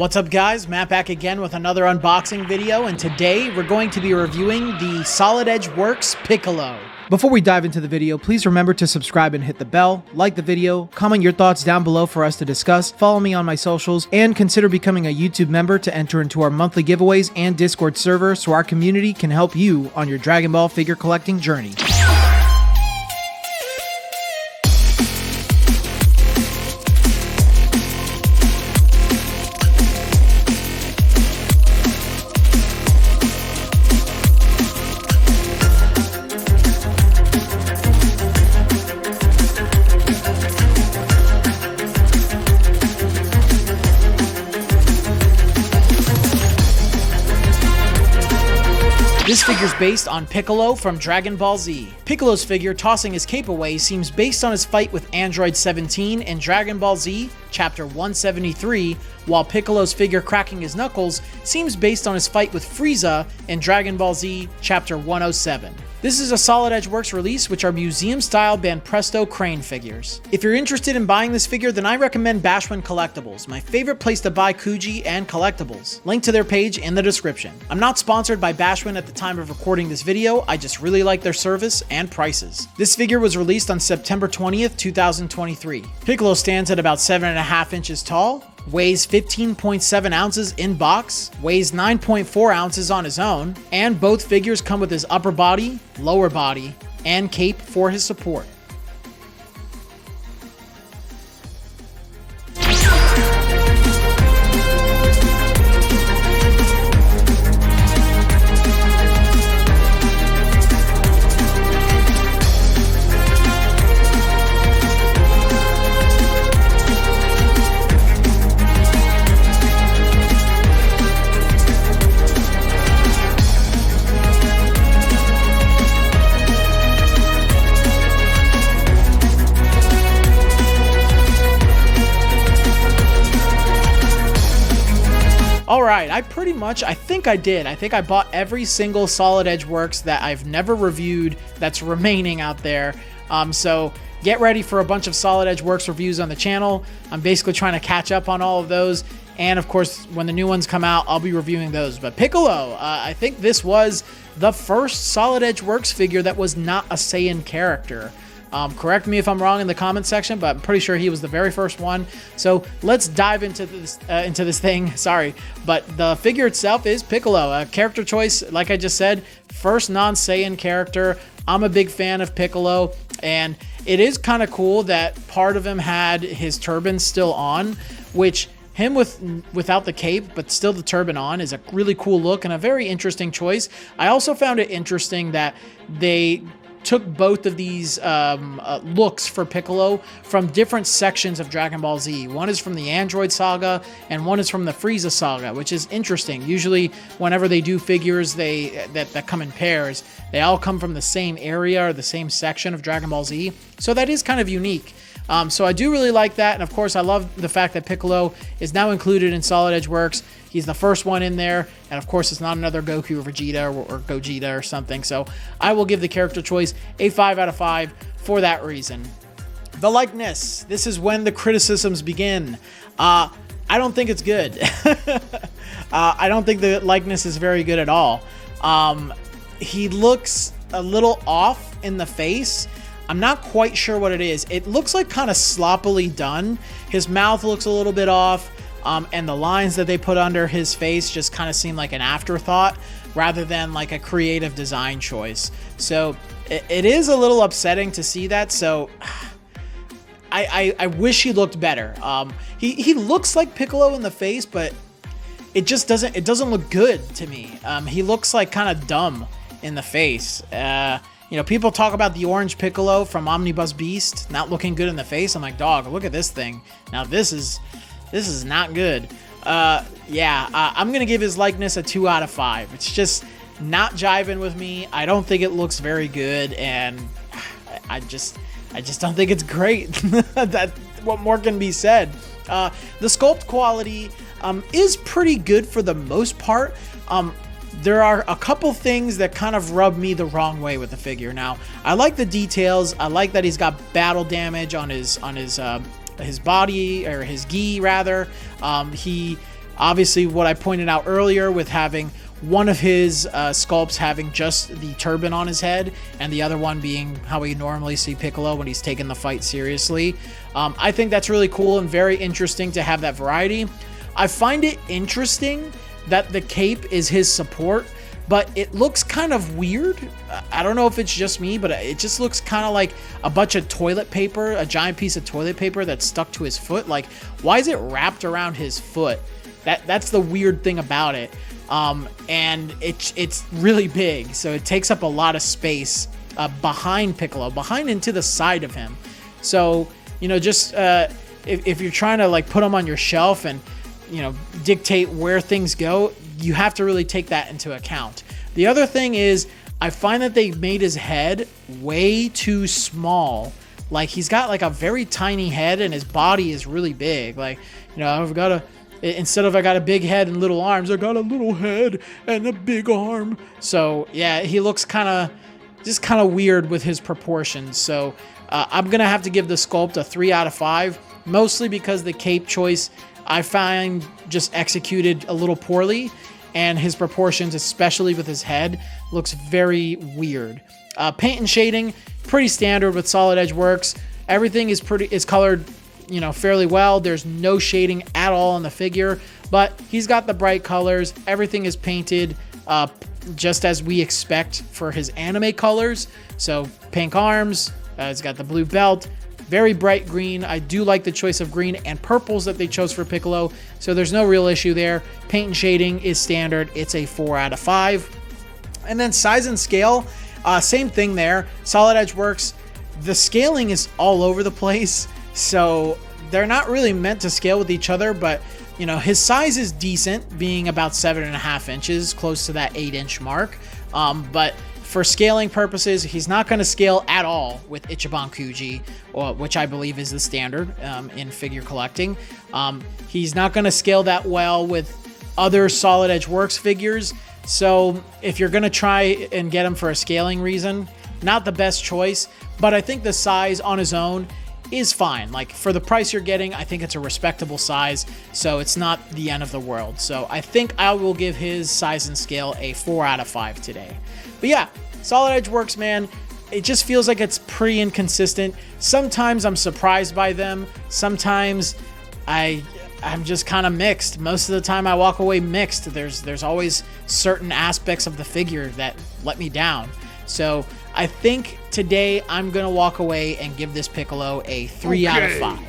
What's up guys, Matt back again with another unboxing video, and today we're going to be reviewing the Solid Edge Works Piccolo. Before we dive into the video, please remember to subscribe and hit the bell, like the video, comment your thoughts down below for us to discuss, follow me on my socials, and consider becoming a YouTube member to enter into our monthly giveaways and Discord server so our community can help you on your Dragon Ball figure collecting journey. This figure's based on Piccolo from Dragon Ball Z. Piccolo's figure tossing his cape away seems based on his fight with Android 17 in Dragon Ball Z Chapter 173, while Piccolo's figure cracking his knuckles seems based on his fight with Frieza in Dragon Ball Z Chapter 107. This is a Solid Edge Works release, which are museum-style Banpresto crane figures. If you're interested in buying this figure, then I recommend BashWin Collectibles, my favorite place to buy Kuji and collectibles. Link to their page in the description. I'm not sponsored by BashWin at the time of recording this video, I just really like their service and prices. This figure was released on September 20th, 2023. Piccolo stands at about 7.5 inches tall, weighs 15.7 ounces in box, weighs 9.4 ounces on his own, and both figures come with his upper body, lower body, and cape for his support. Alright, I think I bought every single Solid Edge Works that I've never reviewed that's remaining out there. So get ready for a bunch of Solid Edge Works reviews on the channel. I'm basically trying to catch up on all of those. And of course, when the new ones come out, I'll be reviewing those. But Piccolo, I think this was the first Solid Edge Works figure that was not a Saiyan character. Correct me if I'm wrong in the comment section, but I'm pretty sure he was the very first one. So let's dive into this thing. Sorry, but the figure itself is Piccolo. A character choice, like I just said, first non-Saiyan character. I'm a big fan of Piccolo, and it is kind of cool that part of him had his turban still on, which him without the cape but still the turban on is a really cool look and a very interesting choice. I also found it interesting that they took both of these looks for Piccolo from different sections of Dragon Ball Z. One is from the Android saga and one is from the Frieza saga, which is interesting. Usually whenever they do figures that come in pairs, they all come from the same area or the same section of Dragon Ball Z. So that is kind of unique. So I do really like that, and of course I love the fact that Piccolo is now included in Solid Edge Works. He's the first one in there, and of course it's not another Goku or Vegeta or Gogeta or something, so I will give the character choice a 5 out of 5 for that reason. The likeness. This is when the criticisms begin. I don't think it's good. I don't think the likeness is very good at all. He looks a little off in the face. I'm not quite sure what it is. It looks like kind of sloppily done. His mouth looks a little bit off, and the lines that they put under his face just kind of seem like an afterthought rather than like a creative design choice. So it is a little upsetting to see that. So I wish he looked better. He looks like Piccolo in the face, but it just doesn't look good to me. He looks like kind of dumb in the face. You know, people talk about the orange Piccolo from Omnibus Beast not looking good in the face. I'm like, dog, look at this thing. Now this is not good. I'm gonna give his likeness a 2 out of 5. It's just not jiving with me. I don't think it looks very good, and I just don't think it's great. What more can be said? The sculpt quality is pretty good for the most part. There are a couple things that kind of rub me the wrong way with the figure. Now, I like the details. I like that he's got battle damage on his body, or his gi rather. He Obviously, what I pointed out earlier with having one of his sculpts having just the turban on his head and the other one being how we normally see Piccolo when he's taking the fight seriously. I think that's really cool and very interesting to have that variety. I find it interesting that the cape is his support, but it looks kind of weird. I don't know if it's just me, but it just looks kind of like a bunch of toilet paper, a giant piece of toilet paper that's stuck to his foot. Like, why is it wrapped around his foot? That's the weird thing about it. And it's really big, so it takes up a lot of space behind Piccolo, behind and to the side of him. So, you know, just if you're trying to like put him on your shelf and, you know, dictate where things go, you have to really take that into account. The other thing is, I find that they made his head way too small. Like, he's got like a very tiny head and his body is really big. Like, you know, instead of I got a big head and little arms, I got a little head and a big arm. So yeah, he looks kind of weird with his proportions. So I'm gonna have to give the sculpt a 3 out of 5, mostly because the cape choice I find just executed a little poorly, and his proportions, especially with his head, looks very weird. Paint and shading, pretty standard with Solid Edge Works. Everything is colored, you know, fairly well. There's no shading at all on the figure, but he's got the bright colors. Everything is painted just as we expect for his anime colors. So pink arms, it's got the blue belt, very bright green. I do like the choice of green and purples that they chose for Piccolo, so there's no real issue there. Paint and shading is standard. It's a 4 out of 5. And then size and scale, same thing there. Solid Edge Works, the scaling is all over the place, so they're not really meant to scale with each other, but you know, his size is decent, being about 7.5 inches, close to that 8-inch mark. But for scaling purposes, he's not going to scale at all with Ichiban Kuji, which I believe is the standard in figure collecting. He's not going to scale that well with other Solid Edge Works figures. So if you're going to try and get him for a scaling reason, not the best choice, but I think the size on his own is fine. Like, for the price you're getting, I think it's a respectable size, so it's not the end of the world. So I think I will give his size and scale a 4 out of 5 today. But yeah, Solid Edge Works, man, it just feels like it's pretty inconsistent. Sometimes I'm surprised by them. Sometimes I'm just kind of mixed. Most of the time I walk away mixed. There's always certain aspects of the figure that let me down. So I think today I'm going to walk away and give this Piccolo a 3 out of 5.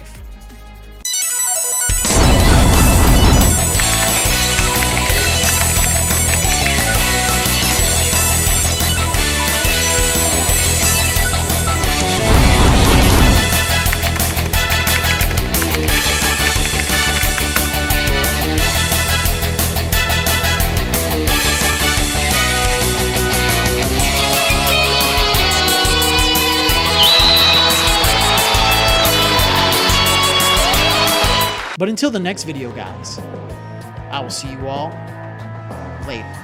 But until the next video, guys, I will see you all later.